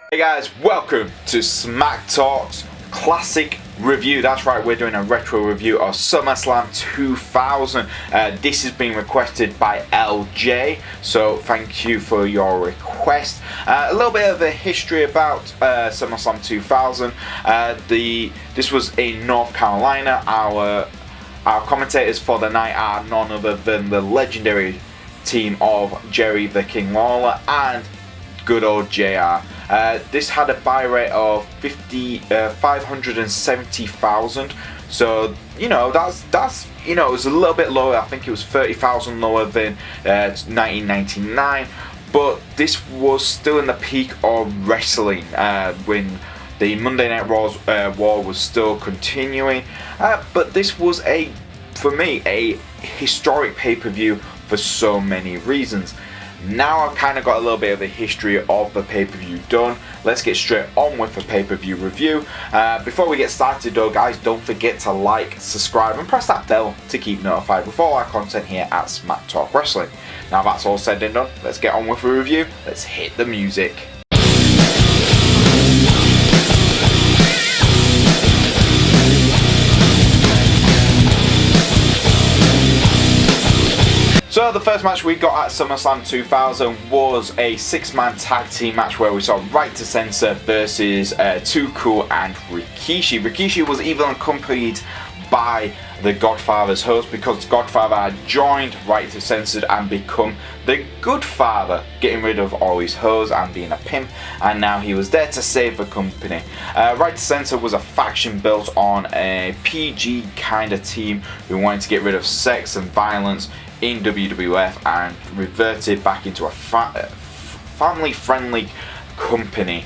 Hey guys, welcome to Smack Talk's Classic Review. That's right, we're doing a retro review of SummerSlam 2000. This has been requested by LJ, so thank you for your request. A little bit of a history about SummerSlam 2000. This was in North Carolina. Our commentators for the night are none other than the legendary team of Jerry the King Lawler and good old JR. This had a buy rate of 570,000. So you know that's it was a little bit lower. I think it was 30,000 lower than 1999. But this was still in the peak of wrestling when the Monday Night War was still continuing. But this was for me a historic pay-per-view for so many reasons. Now I've kind of got a little bit of the history of the pay-per-view done. Let's get straight on with the pay-per-view review. Before we get started though, guys, don't forget to like, subscribe and press that bell to keep notified with all our content here at Smack Talk Wrestling. Now that's all said and done, let's get on with the review. Let's hit the music. So the first match we got at SummerSlam 2000 was a 6-man tag team match where we saw Right to Censor versus Too Cool and Rikishi. Rikishi was even accompanied by the Godfather's host because Godfather had joined Right to Censor and become the Goodfather, getting rid of all his hoes and being a pimp, and now he was there to save the company. Right to Censor was a faction built on a PG kind of team who wanted to get rid of sex and violence in WWF and reverted back into a family-friendly company,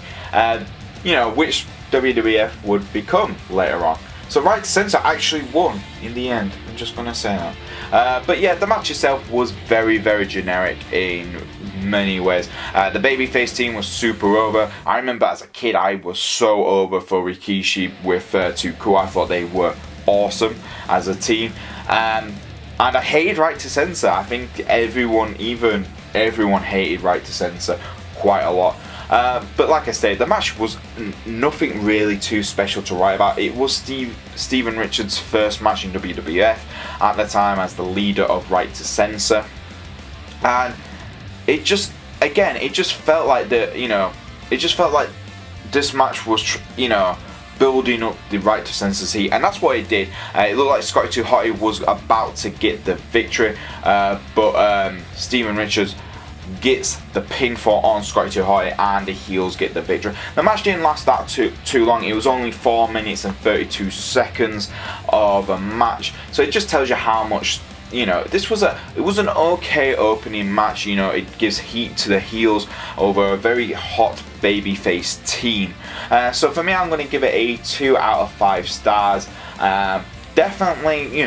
which WWF would become later on. So Right to Censor actually won in the end, I'm just going to say that. But yeah, the match itself was very, very generic in many ways. The Babyface team was super over. I remember as a kid I was so over for Rikishi with Too Cool. I thought they were awesome as a team. And I hated Right to Censor. I think everyone hated Right to Censor quite a lot. But like I said, the match was nothing really too special to write about. It was Steven Richards' first match in WWF at the time as the leader of Right to Censor, and it just felt like this match was building up the Right to Censor's heat, and that's what it did. It looked like Scotty 2 Hotty was about to get the victory, but Steven Richards gets the pinfall on Scotty 2 Hotty and the heels get the victory. The match didn't last that too long. It was only 4 minutes and 32 seconds of a match, so it just tells you how much it was an okay opening match. It gives heat to the heels over a very hot babyface team. So for me, I'm going to give it a 2 out of 5 stars. Definitely,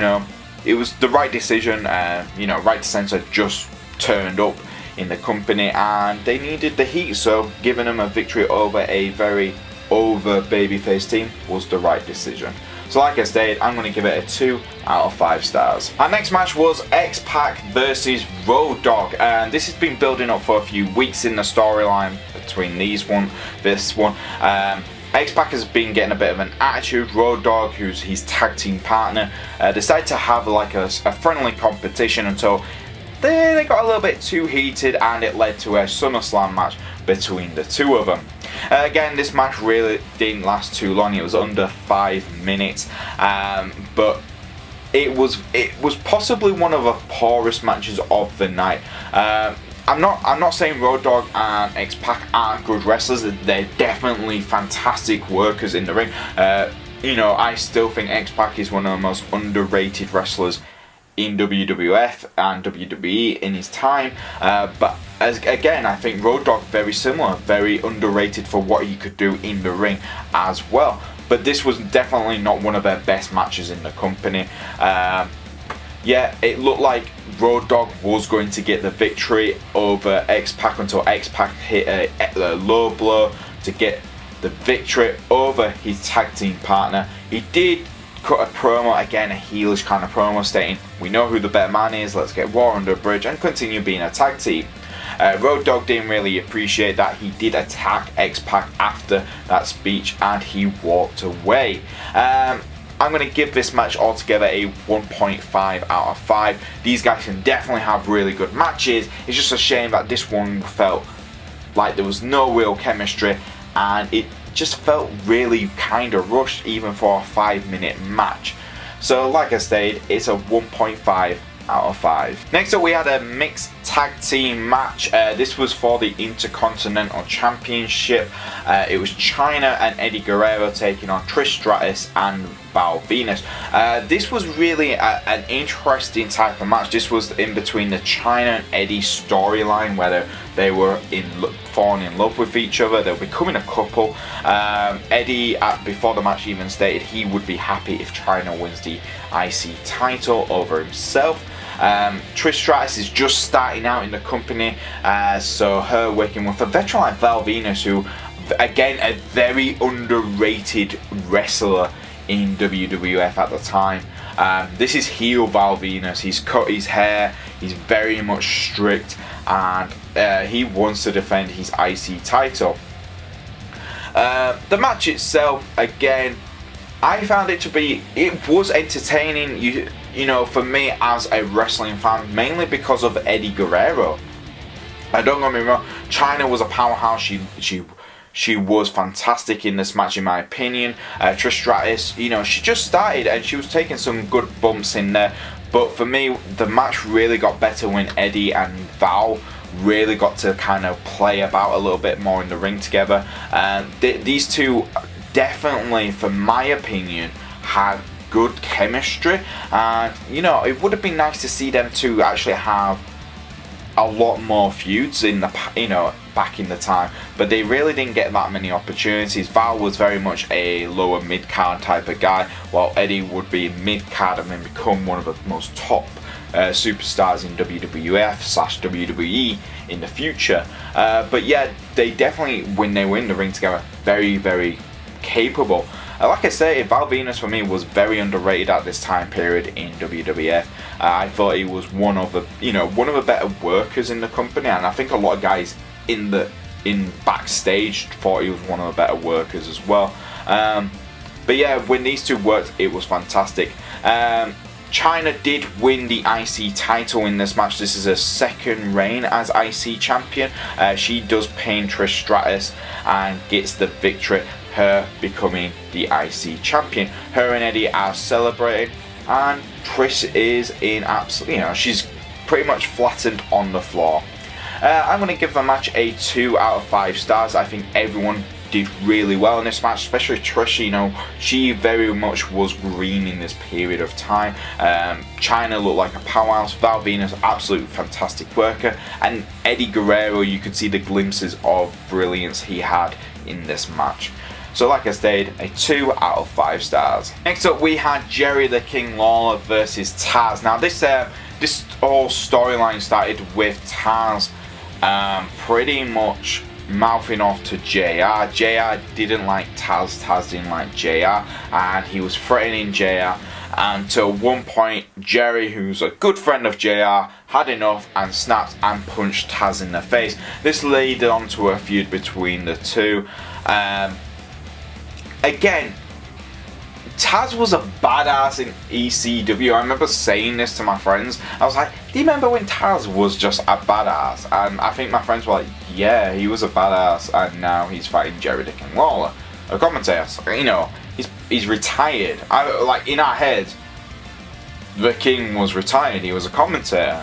it was the right decision. Right to Censor just turned up in the company and they needed the heat, so giving them a victory over a very over babyface team was the right decision. So like I said, I'm going to give it a 2 out of 5 stars. Our next match was XPac versus Road Dogg, and this has been building up for a few weeks in the storyline between this one. XPac has been getting a bit of an attitude. Road Dogg, who's his tag team partner, decided to have like a friendly competition until they got a little bit too heated and it led to a SummerSlam match between the two of them. Again, this match really didn't last too long. It was under 5 minutes, but it was possibly one of the poorest matches of the night. I'm not saying Road Dogg and XPac aren't good wrestlers. They're definitely fantastic workers in the ring. I still think XPac is one of the most underrated wrestlers in WWF and WWE in his time, but again, I think Road Dogg very similar, very underrated for what he could do in the ring as well. But this was definitely not one of their best matches in the company. Yeah, it looked like Road Dogg was going to get the victory over XPac until XPac hit a low blow to get the victory over his tag team partner. He did cut a promo, again a heelish kind of promo, stating we know who the better man is, let's get war under a bridge and continue being a tag team. Road Dogg didn't really appreciate that. He did attack XPac after that speech and he walked away. I'm going to give this match altogether a 1.5 out of 5. These guys can definitely have really good matches. It's just a shame that this one felt like there was no real chemistry and it just felt really kind of rushed even for a 5-minute match. So like I said, it's a 1.5 out of 5. Next up we had a mixed tag team match. This was for the Intercontinental Championship. It was Chyna and Eddie Guerrero taking on Trish Stratus and Venis. This was really an interesting type of match. This was in between the Chyna and Eddie storyline, whether they were falling in love with each other, they were becoming a couple. Eddie, before the match even stated he would be happy if Chyna wins the IC title over himself. Trish Stratus is just starting out in the company, so her working with a veteran like Venis, who again a very underrated wrestler in WWF at the time. This is heel Venis. He's cut his hair, he's very much strict, and he wants to defend his IC title. The match itself, again, I found it was entertaining, you know, for me as a wrestling fan, mainly because of Eddie Guerrero. Don't get me wrong, Chyna was a powerhouse. She was fantastic in this match in my opinion. Trish Stratus, you know, she just started and she was taking some good bumps in there. But for me, the match really got better when Eddie and Val really got to kind of play about a little bit more in the ring together. And these two definitely, for my opinion, had good chemistry. And you know, it would have been nice to see them two actually have a lot more feuds in the, you know, back in the time, but they really didn't get that many opportunities. Val was very much a lower mid-card type of guy, while Eddie would be mid-card and then become one of the most top superstars in WWF/WWE in the future. But yeah, they definitely, when they were in the ring together, very, very capable. Like I say, Venis for me was very underrated at this time period in WWF. I thought he was one of the, you know, one of the better workers in the company, and I think a lot of guys in backstage thought he was one of the better workers as well. But yeah, when these two worked, it was fantastic. Chyna did win the IC title in this match. This is her second reign as IC champion. She does pin Trish Stratus and gets the victory, her becoming the IC champion. Her and Eddie are celebrating, and Trish is in absolute, you know, she's pretty much flattened on the floor. I'm going to give the match a 2 out of 5 stars. I think everyone did really well in this match, especially Trish. You know, she very much was green in this period of time. Chyna looked like a powerhouse. Venis, absolute fantastic worker, and Eddie Guerrero, you could see the glimpses of brilliance he had in this match. So like I said, a 2 out of 5 stars. Next up we had Jerry the King Lawler versus Tazz. Now this whole storyline started with Tazz pretty much mouthing off to JR. JR didn't like Tazz, Tazz didn't like JR, and he was threatening JR. Until one point, Jerry, who's a good friend of JR, had enough and snapped and punched Tazz in the face. This led on to a feud between the two. Again, Tazz was a badass in ECW. I remember saying this to my friends. I was like, do you remember when Tazz was just a badass? And I think my friends were like, yeah, he was a badass, and now he's fighting Jerry the King Lawler, a commentator. So, you know, he's retired. Like in our heads, the King was retired. He was a commentator,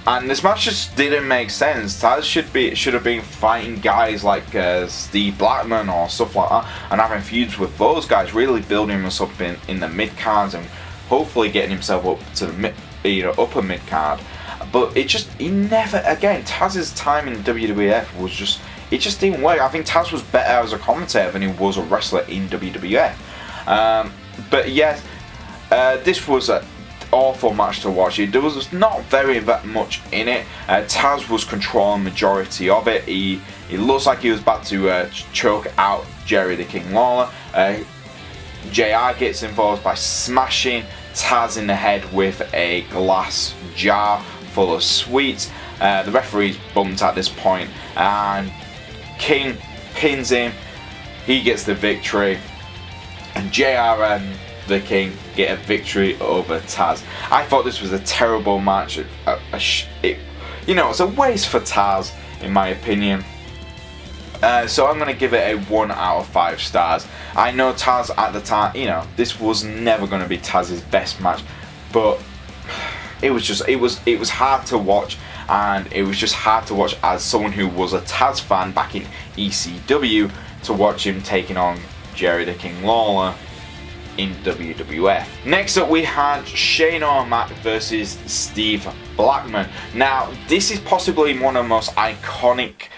and this match just didn't make sense. Tazz should have been fighting guys like Steve Blackman or stuff like that, and having feuds with those guys, really building himself up in the mid cards and hopefully getting himself up to the upper mid card. But he never, again, Tazz's time in WWF was just, it just didn't work. I think Tazz was better as a commentator than he was a wrestler in WWF. But yes, this was a awful match to watch. There was not very much in it. Tazz was controlling majority of it. He looks like he was about to choke out Jerry the King Lawler. JR gets involved by smashing Tazz in the head with a glass jar full of sweets. The referee's bumped at this point, and King pins him. He gets the victory, and JR and the King get a victory over Tazz. I thought this was a terrible match. It's a waste for Tazz, in my opinion. So I'm going to give it a 1 out of 5 stars. I know Tazz at the time, this was never going to be Tazz's best match, but it was hard to watch, and it was just hard to watch as someone who was a Tazz fan back in ECW, to watch him taking on Jerry the King Lawler in WWF. Next up, we had Shane O'Mac versus Steve Blackman. Now, this is possibly one of the most iconic,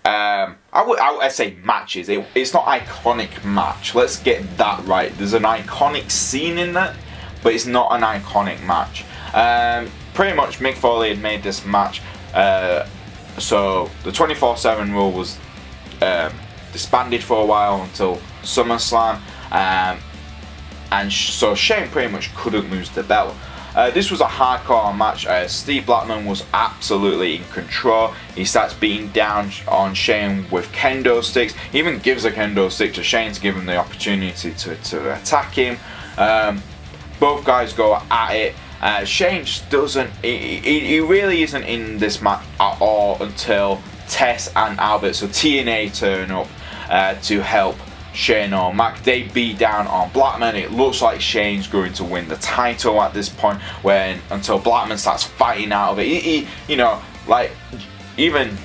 I say matches. It's not iconic match. Let's get that right. There's an iconic scene in that, but it's not an iconic match. Pretty much Mick Foley had made this match, so the 24/7 rule was disbanded for a while until SummerSlam, and so Shane pretty much couldn't lose the belt. This was a hardcore match. Steve Blackman was absolutely in control. He starts beating down on Shane with kendo sticks. He even gives a kendo stick to Shane to give him the opportunity to attack him. Both guys go at it. Shane just doesn't, he really isn't in this match at all until Tess and Albert, so TNA, turn up to help Shane O'Mac. They beat down on Blackman. It looks like Shane's going to win the title at this point, until Blackman starts fighting out of it. Even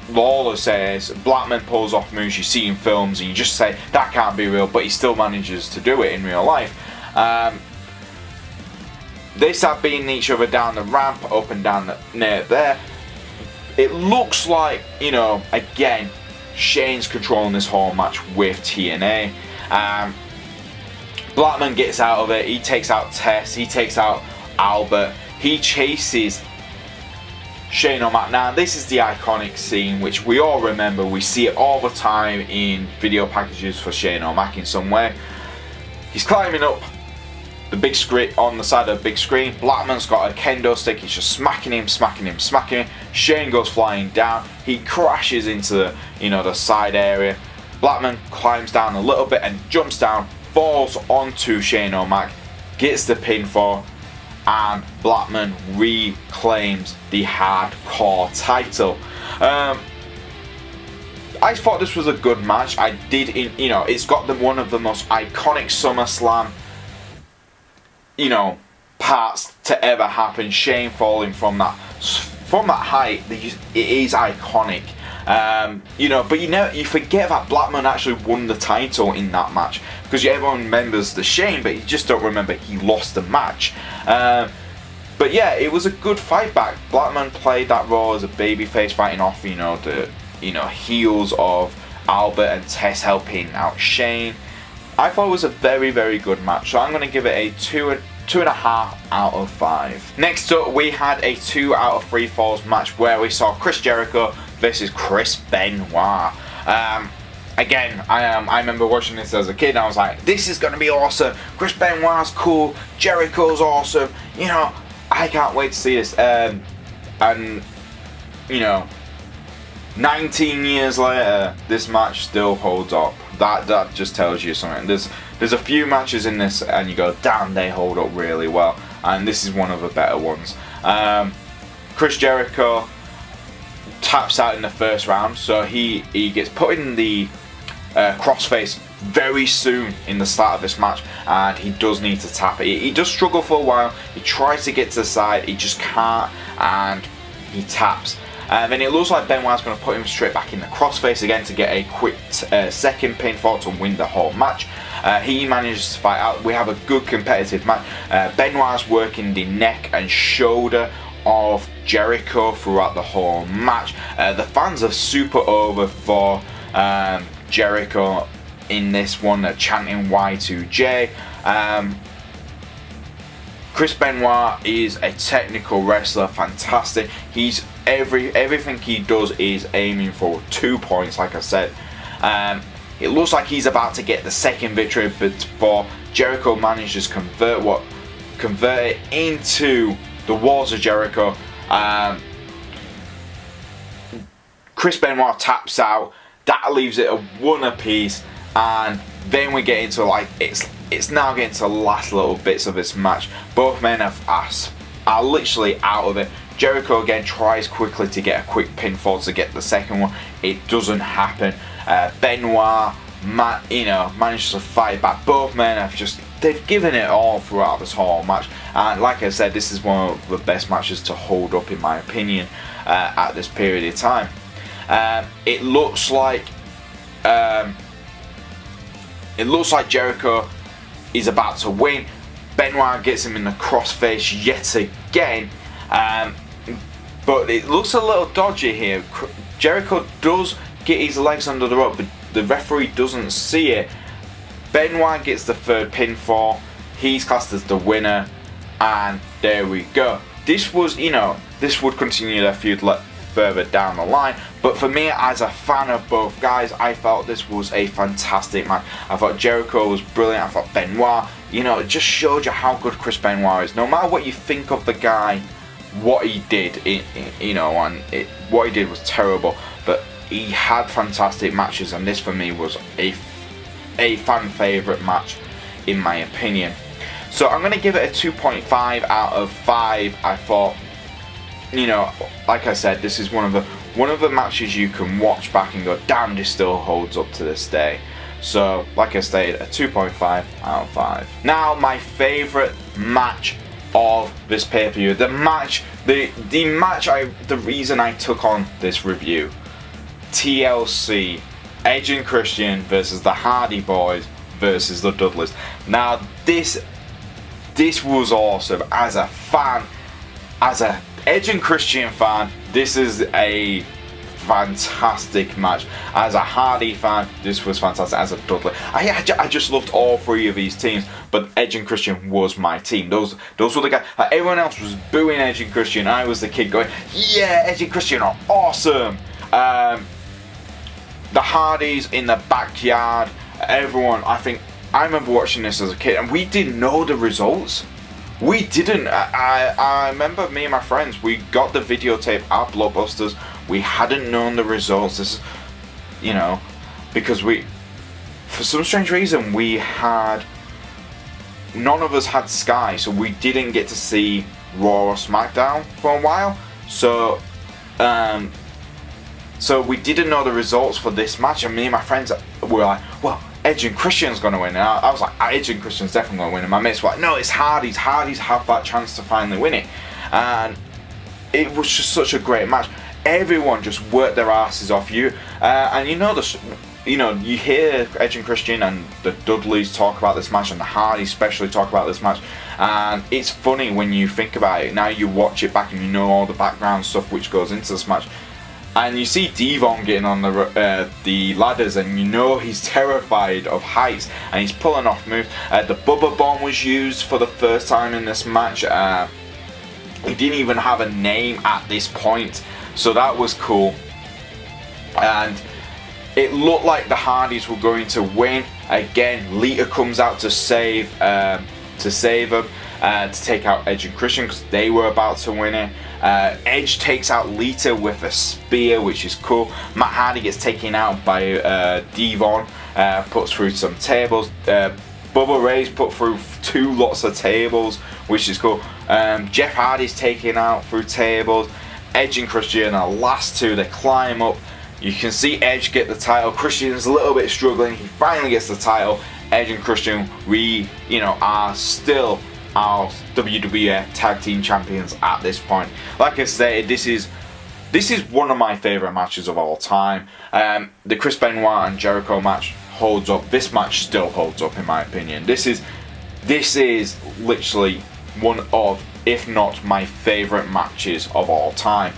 Lawler says Blackman pulls off moves you see in films and you just say that can't be real, but he still manages to do it in real life. They start beating each other down the ramp, up and down near there. It looks like, again, Shane's controlling this whole match with TNA. Blackman gets out of it. He takes out Tess. He takes out Albert. He chases Shane O'Mac. Now, this is the iconic scene which we all remember. We see it all the time in video packages for Shane O'Mac in some way. He's climbing up the big screen, on the side of the big screen. Blackman's got a kendo stick. He's just smacking him. Shane goes flying down. He crashes into the side area. Blackman climbs down a little bit and jumps down, falls onto Shane O'Mac, gets the pinfall, and Blackman reclaims the hardcore title. I thought this was a good match. It's got one of the most iconic SummerSlam parts to ever happen. Shane falling from that height, it is iconic. But you forget that Blackman actually won the title in that match, because everyone remembers the Shane, but you just don't remember he lost the match. But yeah, it was a good fight back. Blackman played that role as a babyface, fighting off the heels of Albert and Tess, helping out Shane. I thought it was a very, very good match, so I'm going to give it a 2.5 out of 5. Next up, we had a 2 out of 3 falls match where we saw Chris Jericho versus Chris Benoit. Again, I remember watching this as a kid and I was like, this is going to be awesome. Chris Benoit's cool. Jericho's awesome. I can't wait to see this. 19 years later, this match still holds up. That just tells you something. There's a few matches in this and you go, damn, they hold up really well, and this is one of the better ones. Chris Jericho taps out in the first round, so he gets put in the crossface very soon in the start of this match, and he does need to tap it. He does struggle for a while. He tries to get to the side, he just can't, and he taps. Then it looks like Benoit's going to put him straight back in the crossface again to get a quick second pinfall to win the whole match. He manages to fight out. We have a good competitive match. Benoit's working the neck and shoulder of Jericho throughout the whole match. The fans are super over for Jericho in this one, chanting Y2J. Chris Benoit is a technical wrestler, fantastic. Everything he does is aiming for 2 points, like I said. It looks like he's about to get the second victory, but before Jericho manages to convert it into the walls of Jericho. Chris Benoit taps out. That leaves it a 1 apiece, and then we get into like it's now getting to the last little bits of this match. Both men are literally out of it. Jericho again tries quickly to get a quick pinfall to get the second one. It doesn't happen. Benoit, manages to fight back. Both men they've given it all throughout this whole match. And like I said, this is one of the best matches to hold up in my opinion at this period of time. It looks like Jericho is about to win. Benoit gets him in the crossface yet again. But it looks a little dodgy here. Jericho does get his legs under the rope, but the referee doesn't see it. Benoit gets the third pinfall. He's classed as the winner, and there we go. This would continue their feud further down the line, but for me, as a fan of both guys, I felt this was a fantastic match. I thought Jericho was brilliant. I thought Benoit, it just showed you how good Chris Benoit is. No matter what you think of the guy, what he did, what he did was terrible, but he had fantastic matches, and this for me was a fan favourite match in my opinion. So I'm going to give it a 2.5 out of 5. I thought, like I said, this is one of the matches you can watch back and go, damn, this still holds up to this day. So like I stated, a 2.5 out of 5. Now my favourite match of this pay-per-view, the reason I took on this review, TLC, Edge and Christian versus the Hardy Boyz versus the Dudleys. Now this was awesome. As a fan, as a Edge and Christian fan, this is a fantastic match. As a Hardy fan, this was fantastic. As a Dudley, I just loved all three of these teams, but Edge and Christian was my team. Those were the guys. Everyone else was booing Edge and Christian. I was the kid going, yeah, Edge and Christian are awesome. The Hardys in the backyard, everyone. I remember watching this as a kid, and we didn't know the results. We didn't. I remember me and my friends, we got the videotape at Blockbusters. We hadn't known the results. This is, because for some strange reason, none of us had Sky, so we didn't get to see Raw or SmackDown for a while. So we didn't know the results for this match, and me and my friends were like, well, Edge and Christian's going to win. And I was like, Edge and Christian's definitely going to win. And my mates were like, no, it's Hardy's. Hardy's have that chance to finally win it. And it was just such a great match. Everyone just worked their asses off. You hear Edge and Christian and the Dudleys talk about this match, and the Hardys especially talk about this match. And it's funny when you think about it. Now you watch it back and you know all the background stuff which goes into this match. And you see Devon getting on the ladders, and he's terrified of heights, and he's pulling off moves. The Bubba Bomb was used for the first time in this match. He didn't even have a name at this point, so that was cool. And it looked like the Hardys were going to win. Again, Lita comes out to save them, to take out Edge and Christian, because they were about to win it. Edge takes out Lita with a spear, which is cool. Matt Hardy gets taken out by Devon, puts through some tables. Bubba Ray's put through 2 lots of tables, which is cool. Jeff Hardy's taken out through tables. Edge and Christian are last 2. They climb up. You can see Edge get the title. Christian's a little bit struggling. He finally gets the title. Edge and Christian, are still our WWF Tag Team Champions at this point. Like I said, this is one of my favourite matches of all time. The Chris Benoit and Jericho match holds up. This match still holds up in my opinion. This is literally one of, if not my favourite matches of all time.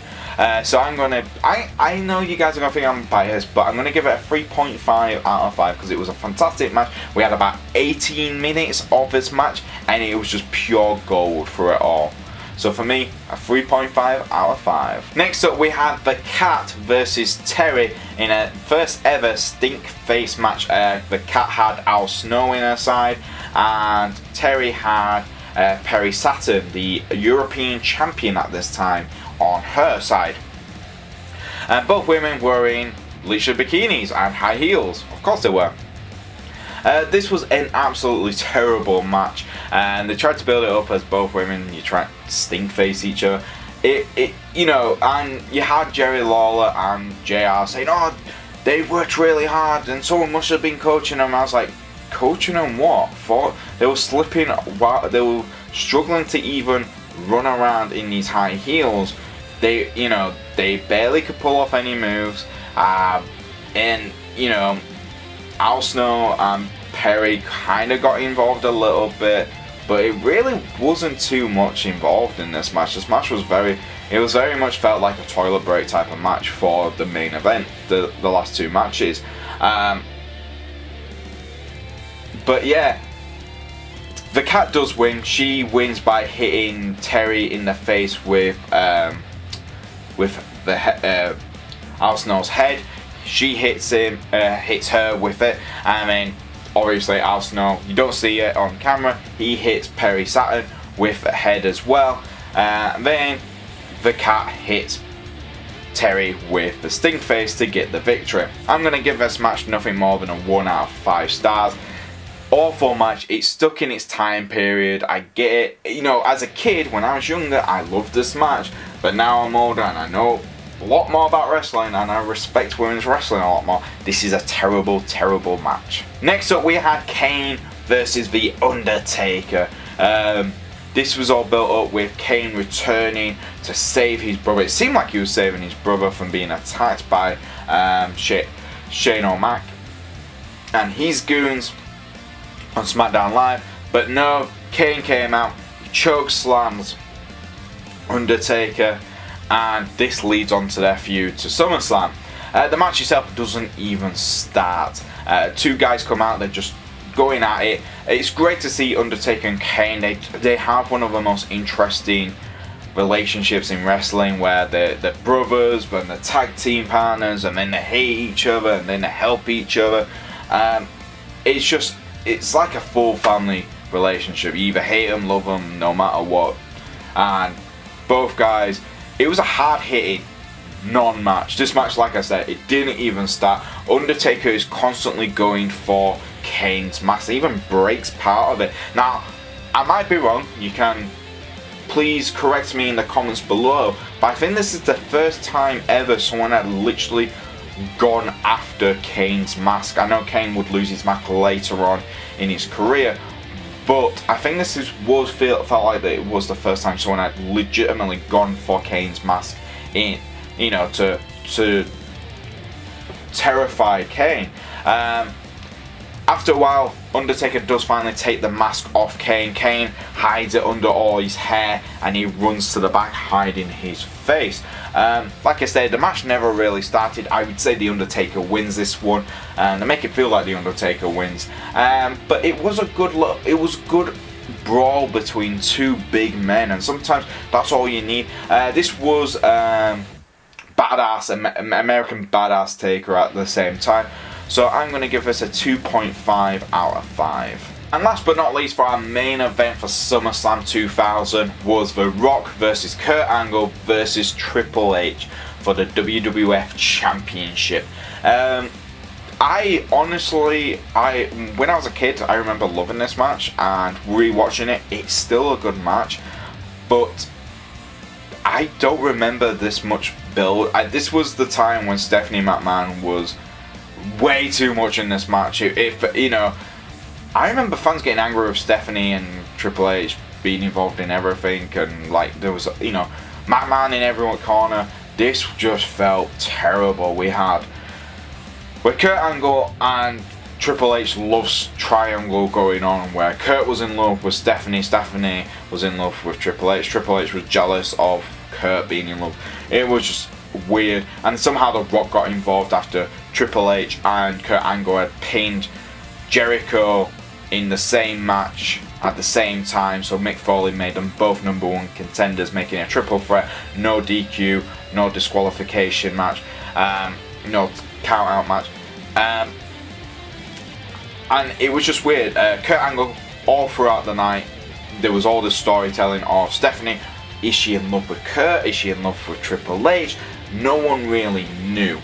So I know you guys are going to think I'm biased, but I'm going to give it a 3.5 out of 5 because it was a fantastic match. We had about 18 minutes of this match, and it was just pure gold for it all. So for me, a 3.5 out of 5. Next up, we have the Cat versus Terri in a first ever stink face match. The Cat had Al Snow in her side, and Terri had Perry Saturn, the European champion at this time, on her side. Both women were in leisure bikinis and high heels. Of course they were. This was an absolutely terrible match, and they tried to build it up as both women, you try to stink face each other. You know, and you had Jerry Lawler and JR saying, oh, they worked really hard and someone must have been coaching them. I was like, coaching them what? For they were slipping, they were struggling to even run around in these high heels. They, you know, they barely could pull off any moves, and you know, Al Snow and Perry kind of got involved a little bit, but it really wasn't too much involved in this match. This match was very much felt like a toilet break type of match for the main event, the last two matches. But yeah, the Cat does win. She wins by hitting Terri in the face with the Al Snow's head. She hits her with it, and then obviously Al Snow, you don't see it on camera, he hits Perry Saturn with the head as well. And then the Cat hits Terri with the stink face to get the victory. I'm going to give this match nothing more than a 1 out of 5 stars. Awful match. It's stuck in its time period. I get it. You know, as a kid, when I was younger, I loved this match. But now I'm older and I know a lot more about wrestling, and I respect women's wrestling a lot more. This is a terrible, terrible match. Next up, we had Kane versus The Undertaker. This was all built up with Kane returning to save his brother. It seemed like he was saving his brother from being attacked by Shane O'Mac and his goons on SmackDown Live. But no, Kane came out, choke slams Undertaker, and this leads on to their feud to SummerSlam. The match itself doesn't even start. Two guys come out, they're just going at it. It's great to see Undertaker and Kane. They have one of the most interesting relationships in wrestling, where they're brothers, but they're tag team partners, and then they hate each other, and then they help each other. It's like a full family relationship. You either hate them, love them, no matter what. And both guys, it was a hard-hitting non-match. This match, like I said, it didn't even start. Undertaker is constantly going for Kane's mask. He even breaks part of it. Now, I might be wrong. You can please correct me in the comments below, but I think this is the first time ever someone had literally gone after Kane's mask. I know Kane would lose his mask later on in his career, but I think this felt like that it was the first time someone had legitimately gone for Kane's mask in, you know, to terrify Kane. After a while, Undertaker does finally take the mask off Kane. Kane hides it under all his hair, and he runs to the back, hiding his face. Like I said, the match never really started. I would say The Undertaker wins this one, and they make it feel like The Undertaker wins. But it was a good brawl between two big men, and sometimes that's all you need. This was American Badass Taker at the same time. So I'm going to give this a 2.5 out of 5. And last but not least, for our main event for SummerSlam 2000 was The Rock versus Kurt Angle versus Triple H for the WWF Championship. I honestly, when I was a kid, I remember loving this match, and rewatching it, it's still a good match, but I don't remember this much build. This was the time when Stephanie McMahon was way too much in this match. If you know, I remember fans getting angry with Stephanie and Triple H being involved in everything, and like there was, you know, McMahon in everyone's corner. This just felt terrible. We had with Kurt Angle and Triple H loves triangle going on, where Kurt was in love with Stephanie, Stephanie was in love with Triple H, Triple H was jealous of Kurt being in love. It was just weird, and somehow The Rock got involved after Triple H and Kurt Angle had pinned Jericho in the same match at the same time, so Mick Foley made them both #1 contenders, making a triple threat, no DQ, no disqualification match, no count out match, and it was just weird. Kurt Angle, all throughout the night, there was all this storytelling of Stephanie. Is she in love with Kurt? Is she in love with Triple H? no one really knew.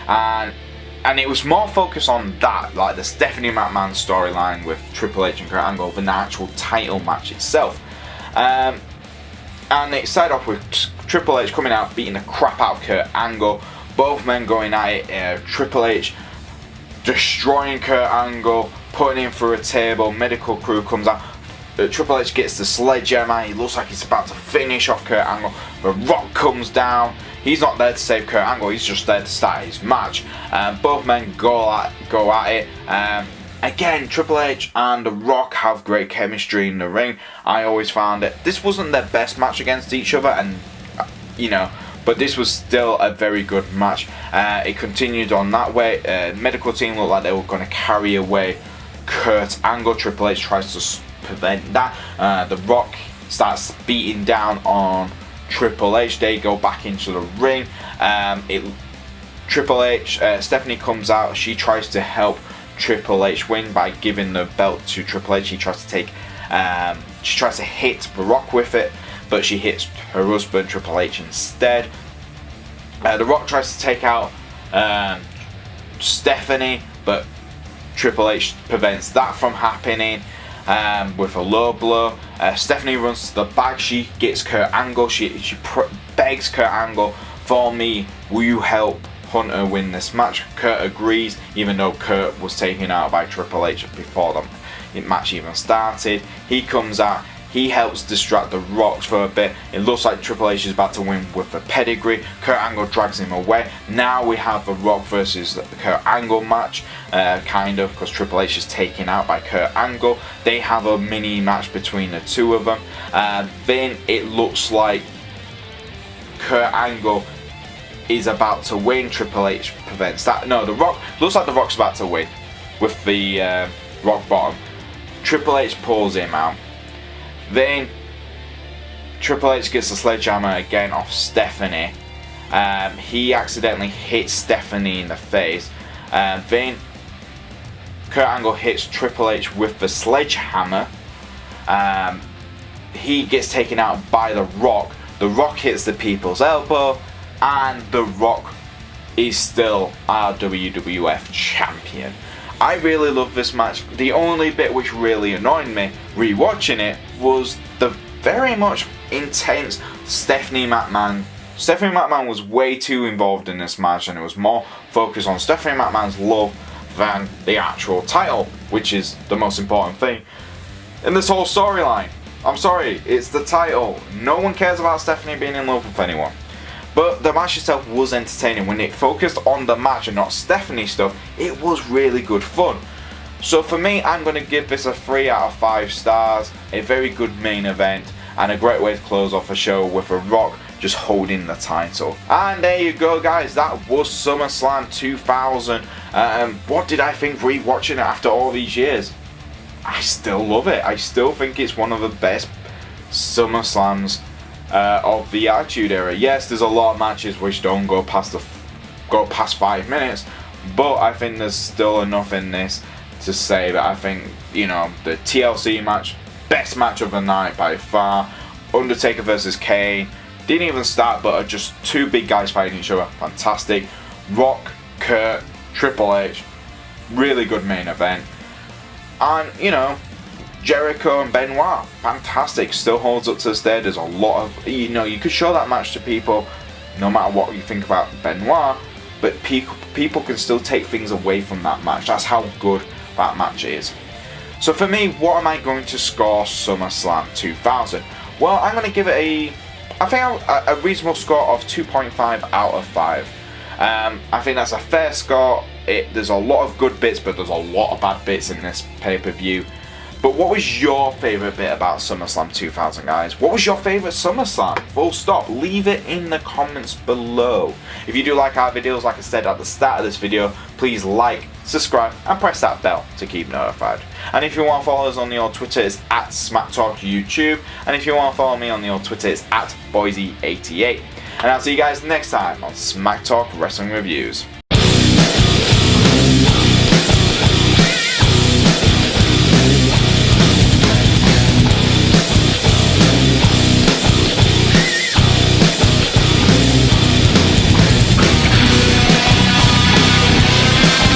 And it was more focused on that, like the Stephanie McMahon storyline with Triple H and Kurt Angle, than the actual title match itself. And it started off with Triple H coming out, beating the crap out of Kurt Angle. Both men going at it. Triple H destroying Kurt Angle, putting him through a table. Medical crew comes out. Triple H gets the sledgehammer. He looks like he's about to finish off Kurt Angle. The Rock comes down. He's not there to save Kurt Angle. He's just there to start his match. Both men go at it. Again, Triple H and The Rock have great chemistry in the ring. I always found it. This wasn't their best match against each other, and but this was still a very good match. It continued on that way. Medical team looked like they were going to carry away Kurt Angle. Triple H tries to prevent that. The Rock starts beating down on Triple H. They go back into the ring. Triple H, Stephanie comes out. She tries to help Triple H win by giving the belt to Triple H. She tries to hit The Rock with it, but she hits her husband Triple H instead. The Rock tries to take out Stephanie, but Triple H prevents that from happening with a low blow. Stephanie runs to the back. She gets Kurt Angle. She begs Kurt Angle, "For me, will you help Hunter win this match?" Kurt agrees, even though Kurt was taken out by Triple H before the match even started. He comes out. He helps distract The Rock for a bit. It looks like Triple H is about to win with the pedigree. Kurt Angle drags him away. Now we have The Rock versus the Kurt Angle match, kind of, because Triple H is taken out by Kurt Angle. They have a mini match between the two of them. Then it looks like Kurt Angle is about to win. Triple H prevents that. No, The Rock looks like The Rock's about to win with the rock bottom. Triple H pulls him out. Then Triple H gets the sledgehammer again off Stephanie. He accidentally hits Stephanie in the face. Then Kurt Angle hits Triple H with the sledgehammer. He gets taken out by The Rock. The Rock hits the people's elbow, and The Rock is still our WWF champion. I really love this match. The only bit which really annoyed me rewatching it was the very much intense Stephanie McMahon. Stephanie McMahon was way too involved in this match, and it was more focused on Stephanie McMahon's love than the actual title, which is the most important thing in this whole storyline. I'm sorry, it's the title. No one cares about Stephanie being in love with anyone. But the match itself was entertaining. When it focused on the match and not Stephanie stuff, it was really good fun. So for me, I'm going to give this a 3 out of 5 stars. A very good main event, and a great way to close off a show with The Rock just holding the title. And there you go, guys. That was SummerSlam 2000. What did I think rewatching it after all these years? I still love it. I still think it's one of the best SummerSlams of the Attitude Era. Yes, there's a lot of matches which don't go past 5 minutes, but I think there's still enough in this to say that I think, the TLC match, best match of the night by far. Undertaker versus Kane, didn't even start, but are just two big guys fighting each other. Fantastic. Rock, Kurt, Triple H, really good main event. And Jericho and Benoit, fantastic, still holds up to this day. There's a lot of, you could show that match to people, no matter what you think about Benoit, but people can still take things away from that match. That's how good that match is. So for me, what am I going to score SummerSlam 2000? Well, I'm going to give it a reasonable score of 2.5 out of 5. I think that's a fair score. There's a lot of good bits, but there's a lot of bad bits in this pay-per-view. But what was your favourite bit about SummerSlam 2000, guys? What was your favourite SummerSlam? Full stop. Leave it in the comments below. If you do like our videos, like I said at the start of this video, please like, subscribe, and press that bell to keep notified. And if you want to follow us on the old Twitter, it's at SmackTalkYouTube. And if you want to follow me on the old Twitter, it's at Boyze88. And I'll see you guys next time on Smack Talk Wrestling Reviews.